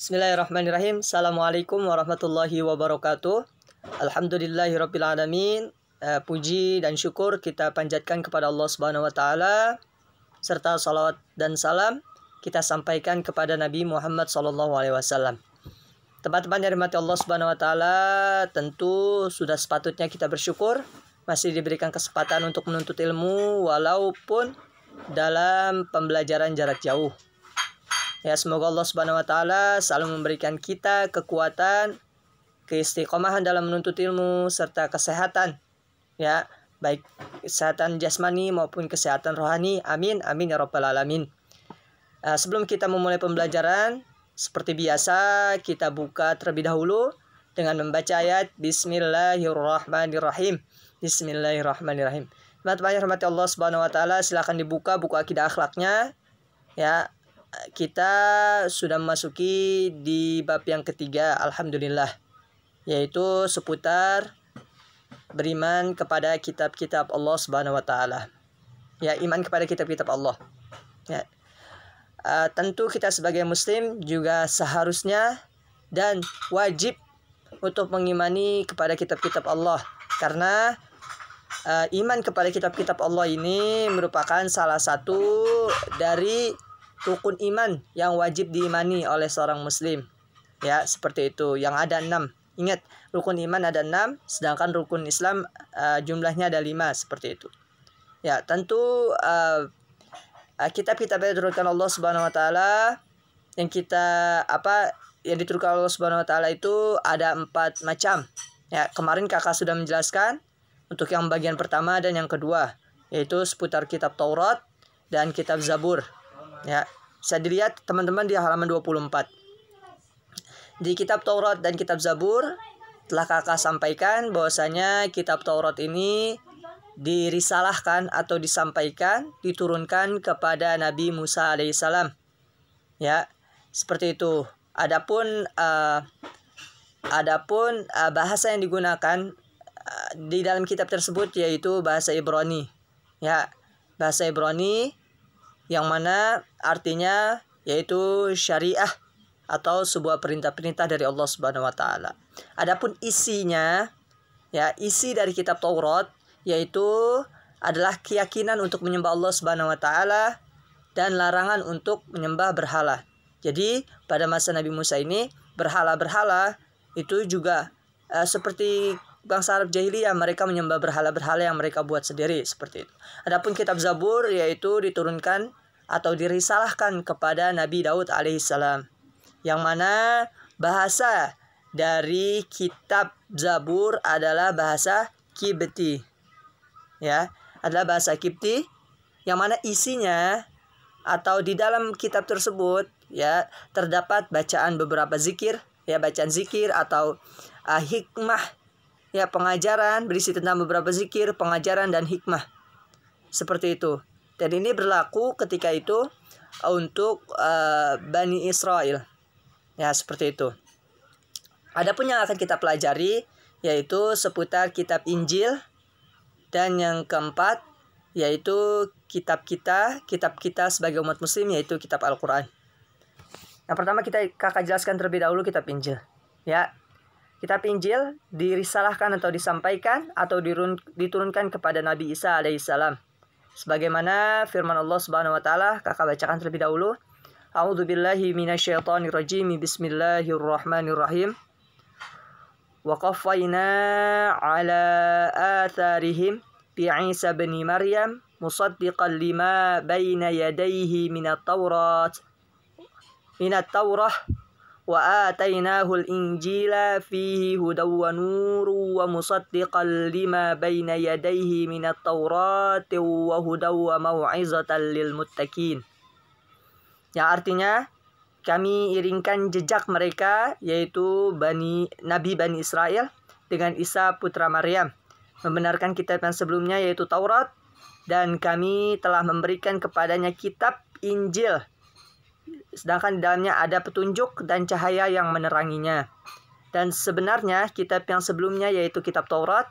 Bismillahirrahmanirrahim. Assalamualaikum warahmatullahi wabarakatuh. Alhamdulillahirabbil alamin. Puji dan syukur kita panjatkan kepada Allah Subhanahu wa taala, serta salawat dan salam kita sampaikan kepada Nabi Muhammad sallallahu alaihi wasallam. Teman-teman yang dirahmati Allah Subhanahu wa taala, tentu sudah sepatutnya kita bersyukur masih diberikan kesempatan untuk menuntut ilmu walaupun dalam pembelajaran jarak jauh. Ya, semoga Allah Subhanahu wa taala selalu memberikan kita kekuatan, keistiqomahan dalam menuntut ilmu serta kesehatan. Ya, baik kesehatan jasmani maupun kesehatan rohani. Amin amin ya rabbal alamin. Sebelum kita memulai pembelajaran, seperti biasa kita buka terlebih dahulu dengan membaca ayat Bismillahirrahmanirrahim. Bismillahirrahmanirrahim. Teman-teman yang dirahmati Allah Subhanahu wa taala, silakan dibuka buku akidah akhlaknya. Ya, kita sudah memasuki di bab yang ketiga, alhamdulillah, yaitu seputar beriman kepada kitab-kitab Allah Subhanahu wa taala. Ya, iman kepada kitab-kitab Allah. Ya. Tentu kita sebagai muslim juga seharusnya dan wajib untuk mengimani kepada kitab-kitab Allah, karena iman kepada kitab-kitab Allah ini merupakan salah satu dari rukun iman yang wajib diimani oleh seorang muslim. Ya, seperti itu. Yang ada 6. Ingat, rukun iman ada 6, sedangkan rukun Islam jumlahnya ada 5, seperti itu. Ya, tentu kitab-kitab yang diturunkan Allah Subhanahu wa taala yang diturunkan Allah Subhanahu wa taala itu ada 4 macam. Ya, kemarin Kakak sudah menjelaskan untuk yang bagian pertama dan yang kedua, yaitu seputar kitab Taurat dan kitab Zabur. Ya, bisa dilihat teman-teman di halaman 24. Di kitab Taurat dan kitab Zabur telah Kakak sampaikan bahwasanya kitab Taurat ini dirisalahkan atau disampaikan, diturunkan kepada Nabi Musa alaihissalam. Ya, seperti itu. Adapun bahasa yang digunakan di dalam kitab tersebut yaitu bahasa Ibrani. Ya, bahasa Ibrani yang mana artinya yaitu syariah atau sebuah perintah-perintah dari Allah Subhanahu wa taala. Adapun isinya, ya, isi dari kitab Taurat yaitu adalah keyakinan untuk menyembah Allah Subhanahu wa taala dan larangan untuk menyembah berhala. Jadi, pada masa Nabi Musa ini berhala-berhala itu juga seperti bangsa Arab jahiliyah, mereka menyembah berhala-berhala yang mereka buat sendiri, seperti itu. Adapun kitab Zabur yaitu diturunkan atau dirisalahkan kepada Nabi Daud alaihissalam, yang mana bahasa dari kitab Zabur adalah bahasa Kibti. Ya, adalah bahasa Kibti, yang mana isinya atau di dalam kitab tersebut ya terdapat bacaan beberapa zikir, ya, bacaan zikir atau hikmah, ya, pengajaran berisi tentang beberapa zikir, pengajaran dan hikmah, seperti itu. Dan ini berlaku ketika itu untuk Bani Israel. Ya, seperti itu. Adapun yang akan kita pelajari yaitu seputar kitab Injil, dan yang keempat yaitu kitab kita sebagai umat muslim, yaitu kitab Al-Quran. Yang pertama Kakak jelaskan terlebih dahulu kitab Injil. Ya, kitab Injil dirisalahkan atau disampaikan atau diturunkan kepada Nabi Isa alaihissalam. Sebagaimana firman Allah Subhanahu wa taala, Kakak bacakan terlebih dahulu. A'udzubillahi minasyaitonirrajim. Bismillahirrahmanirrahim. Wa qaffayna ala atharihim bi Isa bin Maryam musaddiqan lima baina yadayhi minat Taurat wa atainahu al-injila fihi hudaw wa nuru wa musaddiqan lima baina yadayhi minat Taurat wa hudaw wa mau'izatan lil muttaqin. Yang artinya, kami iringkan jejak mereka, yaitu Nabi Bani Israel dengan Isa putra Maryam, membenarkan kitab yang sebelumnya yaitu Taurat, dan kami telah memberikan kepadanya kitab Injil, sedangkan di dalamnya ada petunjuk dan cahaya yang meneranginya. Dan sebenarnya kitab yang sebelumnya yaitu kitab Taurat,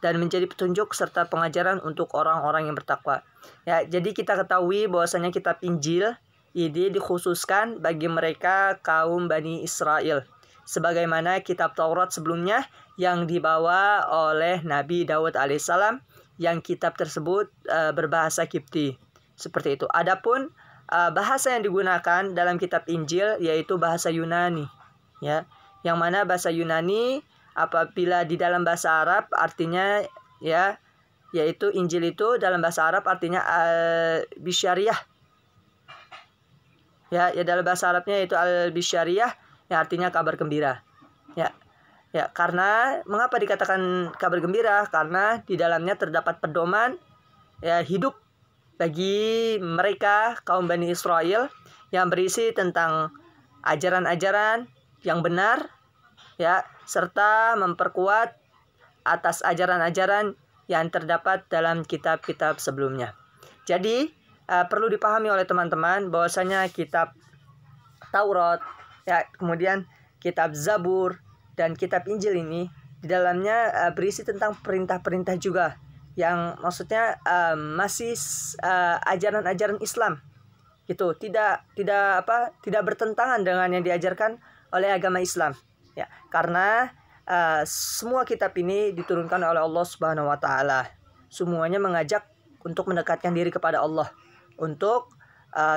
dan menjadi petunjuk serta pengajaran untuk orang-orang yang bertakwa. Ya, jadi kita ketahui bahwasanya kitab Injil ini dikhususkan bagi mereka kaum Bani Israel, sebagaimana kitab Taurat sebelumnya yang dibawa oleh Nabi Daud alaihissalam, yang kitab tersebut berbahasa Kipti. Seperti itu. Adapun bahasa yang digunakan dalam kitab Injil yaitu bahasa Yunani, ya. Yang mana bahasa Yunani apabila di dalam bahasa Arab artinya, ya, yaitu Injil itu dalam bahasa Arab artinya al-bisyariyah. Ya, dalam bahasa Arabnya yaitu al-bisyariyah, yang artinya kabar gembira. Ya. Ya, karena mengapa dikatakan kabar gembira? Karena di dalamnya terdapat pedoman, ya, hidup bagi mereka kaum Bani Israel yang berisi tentang ajaran-ajaran yang benar, ya, serta memperkuat atas ajaran-ajaran yang terdapat dalam kitab-kitab sebelumnya. Jadi perlu dipahami oleh teman-teman bahwasanya kitab Taurat, ya, kemudian kitab Zabur dan kitab Injil ini di dalamnya berisi tentang perintah-perintah juga, yang maksudnya masih ajaran-ajaran Islam, gitu. Tidak bertentangan dengan yang diajarkan oleh agama Islam, ya, karena semua kitab ini diturunkan oleh Allah Subhanahu wa taala. Semuanya mengajak untuk mendekatkan diri kepada Allah, untuk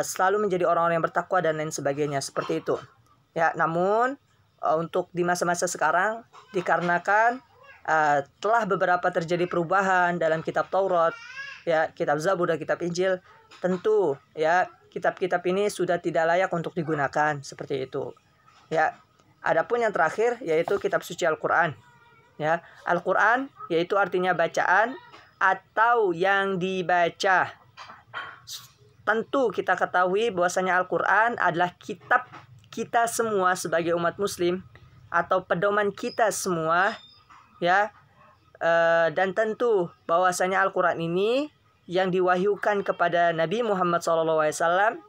selalu menjadi orang-orang yang bertakwa dan lain sebagainya, seperti itu. Ya, namun untuk di masa-masa sekarang dikarenakan telah beberapa terjadi perubahan dalam kitab Taurat, ya, kitab Zabur dan kitab Injil, tentu, ya, kitab-kitab ini sudah tidak layak untuk digunakan, seperti itu. Ya, adapun yang terakhir yaitu kitab suci Al-Qur'an. Ya, Al-Qur'an yaitu artinya bacaan atau yang dibaca. Tentu kita ketahui bahwasanya Al-Qur'an adalah kitab kita semua sebagai umat muslim atau pedoman kita semua, ya, dan tentu bahwasanya Al-Qur'an ini yang diwahyukan kepada Nabi Muhammad SAW,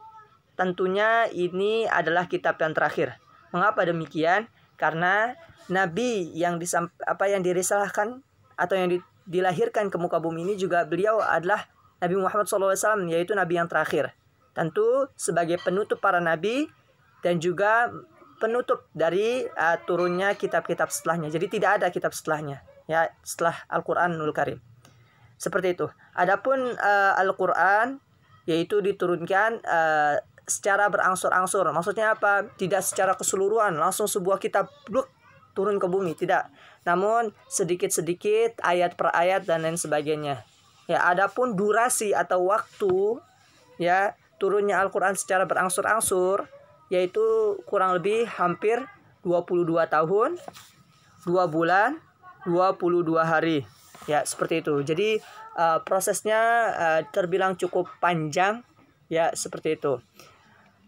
tentunya ini adalah kitab yang terakhir. Mengapa demikian? Karena Nabi yang dirisalahkan atau yang dilahirkan ke muka bumi ini juga beliau adalah Nabi Muhammad SAW, yaitu Nabi yang terakhir. Tentu sebagai penutup para Nabi dan juga penutup dari turunnya kitab-kitab setelahnya. Jadi tidak ada kitab setelahnya, ya, setelah Al-Qur'anul Karim. Seperti itu. Adapun Al-Qur'an yaitu diturunkan secara berangsur-angsur. Maksudnya apa? Tidak secara keseluruhan, langsung sebuah kitab turun ke bumi, tidak. Namun sedikit-sedikit, ayat per ayat dan lain sebagainya. Ya, adapun durasi atau waktu, ya, turunnya Al-Qur'an secara berangsur-angsur yaitu kurang lebih hampir 22 tahun, 2 bulan, 22 hari. Ya, seperti itu. Jadi prosesnya terbilang cukup panjang, ya, seperti itu.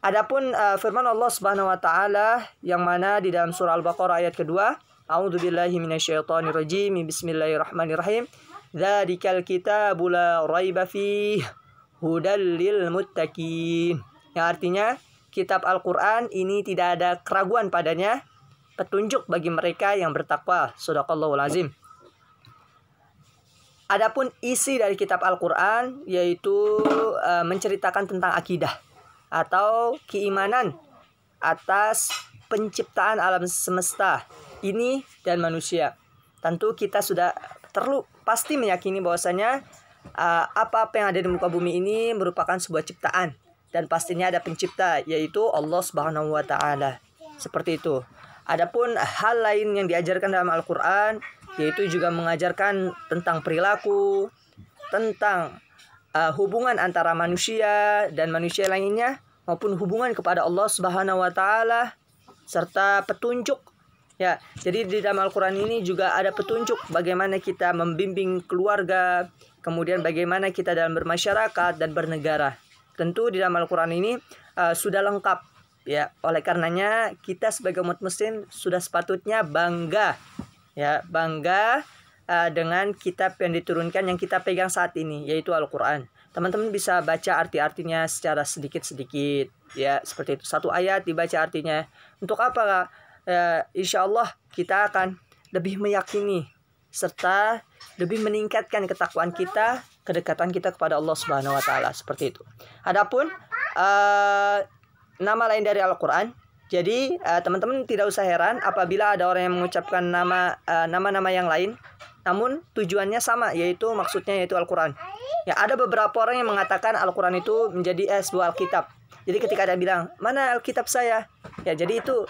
Adapun firman Allah Subhanahu wa taala yang mana di dalam surah Al-Baqarah ayat kedua, A'udzubillahi minasyaitonirrajim. Bismillahirrahmanirrahim. Dzalikal kitabu la raiba fihi hudal lil muttaqin. Yang artinya kitab Al-Qur'an ini tidak ada keraguan padanya, petunjuk bagi mereka yang bertakwa. Shadaqallahul azim. Adapun isi dari kitab Al-Qur'an yaitu menceritakan tentang akidah atau keimanan atas penciptaan alam semesta ini dan manusia. Tentu kita sudah pasti meyakini bahwasanya apa-apa yang ada di muka bumi ini merupakan sebuah ciptaan, dan pastinya ada pencipta yaitu Allah Subhanahu wa taala. Seperti itu. Adapun hal lain yang diajarkan dalam Al-Qur'an yaitu juga mengajarkan tentang perilaku, tentang hubungan antara manusia dan manusia lainnya, maupun hubungan kepada Allah Subhanahu wa taala serta petunjuk. Ya, jadi di dalam Al-Qur'an ini juga ada petunjuk bagaimana kita membimbing keluarga, kemudian bagaimana kita dalam bermasyarakat dan bernegara. Tentu di dalam Al-Qur'an ini sudah lengkap, ya. Oleh karenanya kita sebagai umat muslim sudah sepatutnya bangga, ya, bangga dengan kitab yang diturunkan yang kita pegang saat ini yaitu Al-Qur'an. Teman-teman bisa baca arti-artinya secara sedikit-sedikit, ya, seperti itu. Satu ayat dibaca artinya. Untuk apa? Insya Allah kita akan lebih meyakini serta lebih meningkatkan ketakwaan kita, kedekatan kita kepada Allah Subhanahu wa taala, seperti itu. Adapun nama lain dari Al-Quran. Jadi teman-teman tidak usah heran apabila ada orang yang mengucapkan nama-nama yang lain, namun tujuannya sama, yaitu maksudnya yaitu Al-Quran. Ya, ada beberapa orang yang mengatakan Al-Quran itu menjadi sebuah Alkitab. Jadi ketika ada bilang, mana Alkitab saya? Ya, jadi itu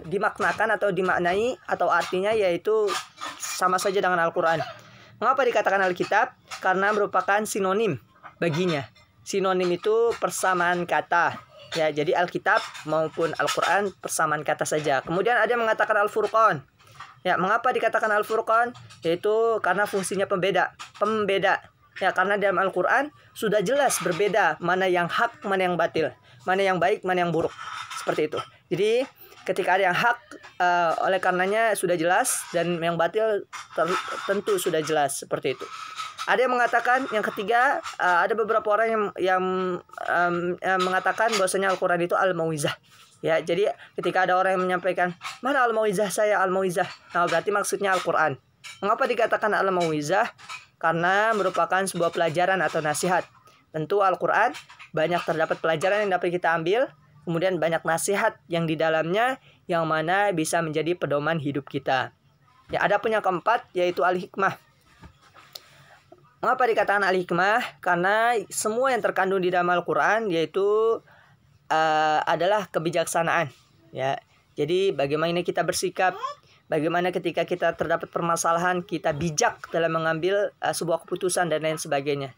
dimaknakan atau dimaknai atau artinya yaitu sama saja dengan Al-Quran. Mengapa dikatakan Alkitab? Karena merupakan sinonim baginya. Sinonim itu persamaan kata. Ya, jadi Alkitab maupun Al-Quran persamaan kata saja. Kemudian ada yang mengatakan Al-Furqan. Ya, mengapa dikatakan Al-Furqan? Yaitu karena fungsinya pembeda. Ya, karena dalam Al-Quran sudah jelas berbeda mana yang hak, mana yang batil, mana yang baik, mana yang buruk. Seperti itu. Jadi ketika ada yang hak, oleh karenanya sudah jelas, dan yang batil tentu sudah jelas. Seperti itu. Ada yang mengatakan, yang ketiga, ada beberapa orang yang mengatakan bahwasanya Al-Quran itu Al-Mau'izah. Ya, jadi ketika ada orang yang menyampaikan, mana Al-Mau'izah saya, Al-Mau'izah. Nah, berarti maksudnya Al-Quran. Mengapa dikatakan Al-Mau'izah? Karena merupakan sebuah pelajaran atau nasihat. Tentu Al-Quran banyak terdapat pelajaran yang dapat kita ambil, kemudian banyak nasihat yang di dalamnya, yang mana bisa menjadi pedoman hidup kita. Ya, ada pun yang keempat, yaitu Al-Hikmah. Mengapa dikatakan Al-Hikmah? Karena semua yang terkandung di dalam Al-Quran yaitu adalah kebijaksanaan. Ya, jadi bagaimana kita bersikap, bagaimana ketika kita terdapat permasalahan kita bijak dalam mengambil sebuah keputusan dan lain sebagainya.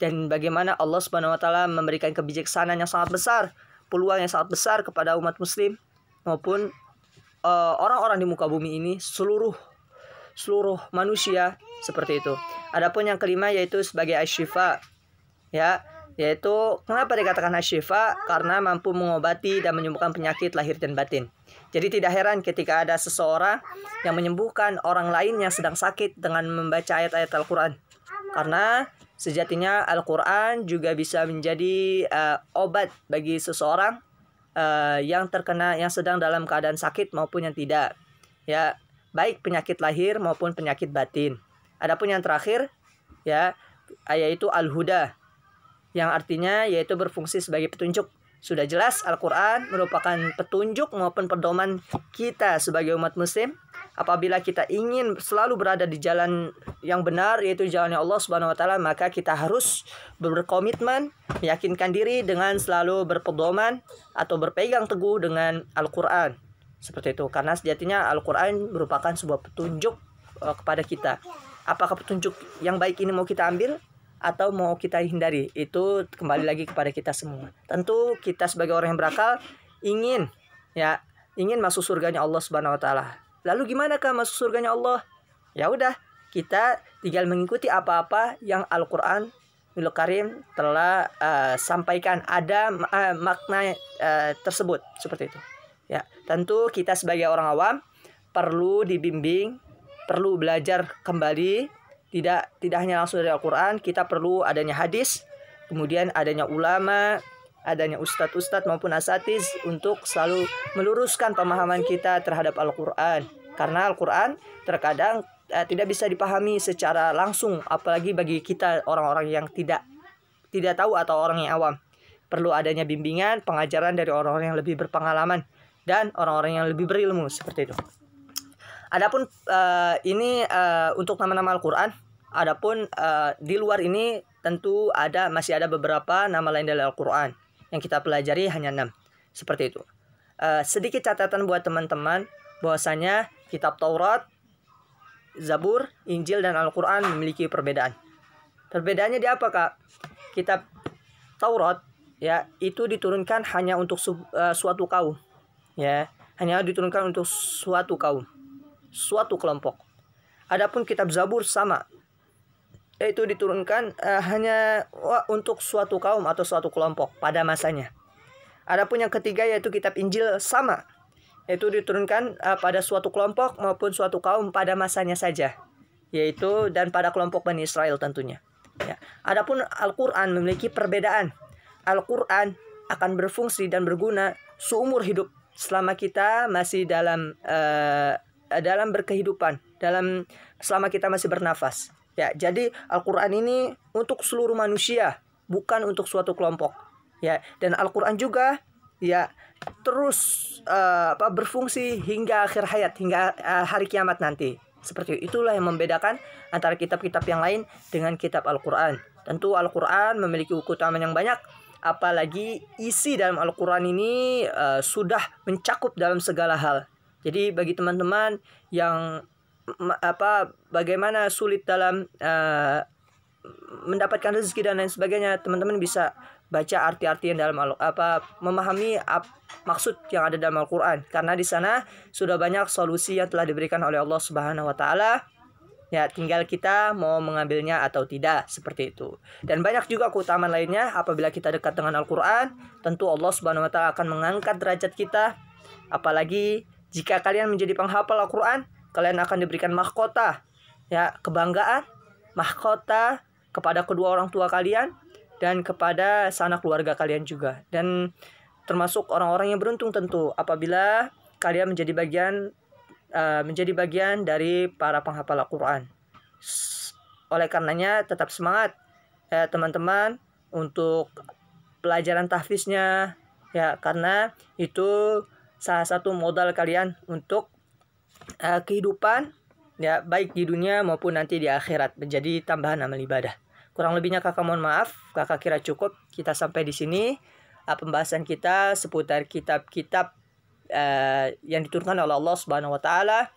Dan bagaimana Allah Subhanahu Wa Taala memberikan kebijaksanaan yang sangat besar, peluang yang sangat besar kepada umat Muslim maupun orang-orang di muka bumi ini, seluruh manusia, seperti itu. Adapun yang kelima yaitu sebagai asy-syifa. Ya, yaitu kenapa dikatakan asy-syifa? Karena mampu mengobati dan menyembuhkan penyakit lahir dan batin. Jadi tidak heran ketika ada seseorang yang menyembuhkan orang lain yang sedang sakit dengan membaca ayat-ayat Al-Quran. Karena sejatinya Al-Quran juga bisa menjadi obat bagi seseorang yang terkena, yang sedang dalam keadaan sakit maupun yang tidak. Ya, baik penyakit lahir maupun penyakit batin. Adapun yang terakhir, ya, yaitu Al-Huda, yang artinya yaitu berfungsi sebagai petunjuk. Sudah jelas Al-Quran merupakan petunjuk maupun pedoman kita sebagai umat Muslim. Apabila kita ingin selalu berada di jalan yang benar, yaitu jalannya Allah Subhanahu Wa Taala, maka kita harus berkomitmen, meyakinkan diri dengan selalu berpedoman atau berpegang teguh dengan Al-Quran. Seperti itu. Karena sejatinya Al-Quran merupakan sebuah petunjuk kepada kita. Apakah petunjuk yang baik ini mau kita ambil atau mau kita hindari? Itu kembali lagi kepada kita semua. Tentu kita sebagai orang yang berakal ingin masuk surganya Allah Subhanahu Wa Taala. Lalu gimana kah masuk surganya Allah? Ya udah, kita tinggal mengikuti apa-apa yang Al-Quran Karim telah sampaikan. Ada makna tersebut, seperti itu. Ya, tentu kita sebagai orang awam perlu dibimbing, perlu belajar kembali, tidak hanya langsung dari Al-Quran. Kita perlu adanya hadis, kemudian adanya ulama, adanya ustadz maupun asatiz untuk selalu meluruskan pemahaman kita terhadap Al-Quran. Karena Al-Quran terkadang tidak bisa dipahami secara langsung, apalagi bagi kita orang-orang yang tidak tahu atau orang yang awam. Perlu adanya bimbingan, pengajaran dari orang-orang yang lebih berpengalaman dan orang-orang yang lebih berilmu, seperti itu. Adapun ini untuk nama-nama Al-Quran. Adapun di luar ini tentu masih ada beberapa nama lain dari Al-Quran yang kita pelajari, hanya 6. Seperti itu. Sedikit catatan buat teman-teman bahwasanya kitab Taurat, Zabur, Injil dan Al-Quran memiliki perbedaan. Perbedaannya di apa, Kak? Kitab Taurat ya itu diturunkan hanya untuk suatu kaum. Ya, hanya diturunkan untuk suatu kaum, suatu kelompok. Adapun kitab Zabur sama, yaitu diturunkan hanya untuk suatu kaum atau suatu kelompok pada masanya. Adapun yang ketiga yaitu kitab Injil sama, yaitu diturunkan pada suatu kelompok maupun suatu kaum pada masanya saja, yaitu dan pada kelompok Bani Israel tentunya. Ya. Adapun Al-Quran memiliki perbedaan. Al-Quran akan berfungsi dan berguna seumur hidup, selama kita masih dalam berkehidupan, selama kita masih bernafas. Ya, jadi Al-Quran ini untuk seluruh manusia, bukan untuk suatu kelompok. Ya, dan Al-Qur'an juga ya terus berfungsi hingga akhir hayat, hingga hari kiamat nanti. Seperti itulah yang membedakan antara kitab-kitab yang lain dengan kitab Al-Qur'an. Tentu Al-Qur'an memiliki keutamaan yang banyak, apalagi isi dalam Al-Qur'an ini sudah mencakup dalam segala hal. Jadi bagi teman-teman yang bagaimana sulit dalam mendapatkan rezeki dan lain sebagainya, teman-teman bisa baca arti-arti yang dalam memahami maksud yang ada dalam Al-Qur'an, karena di sana sudah banyak solusi yang telah diberikan oleh Allah Subhanahu wa taala. Ya, tinggal kita mau mengambilnya atau tidak, seperti itu. Dan banyak juga keutamaan lainnya apabila kita dekat dengan Al-Qur'an. Tentu Allah Subhanahu wa taala akan mengangkat derajat kita. Apalagi jika kalian menjadi penghafal Al-Qur'an, kalian akan diberikan mahkota, ya, kebanggaan, mahkota kepada kedua orang tua kalian dan kepada sanak keluarga kalian juga. Dan termasuk orang-orang yang beruntung tentu apabila kalian menjadi bagian dari para penghafal Al-Qur'an. Oleh karenanya tetap semangat ya teman-teman untuk pelajaran tahfiznya, ya, karena itu salah satu modal kalian untuk kehidupan, ya, baik di dunia maupun nanti di akhirat, menjadi tambahan amal ibadah. Kurang lebihnya kakak mohon maaf, kakak kira cukup kita sampai di sini pembahasan kita seputar kitab-kitab yang diturunkan oleh Allah Subhanahu wa taala.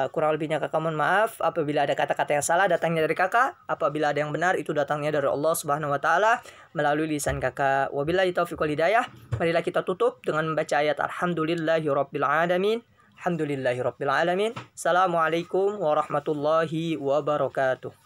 Kurang lebihnya kakak mohon maaf apabila ada kata-kata yang salah datangnya dari kakak, apabila ada yang benar itu datangnya dari Allah Subhanahu wa taala melalui lisan kakak. Wabillahi taufiq wal hidayah. Marilah kita tutup dengan membaca ayat alhamdulillahirabbil alamin. Alhamdulillahirabbil alamin. Assalamualaikum warahmatullahi wabarakatuh.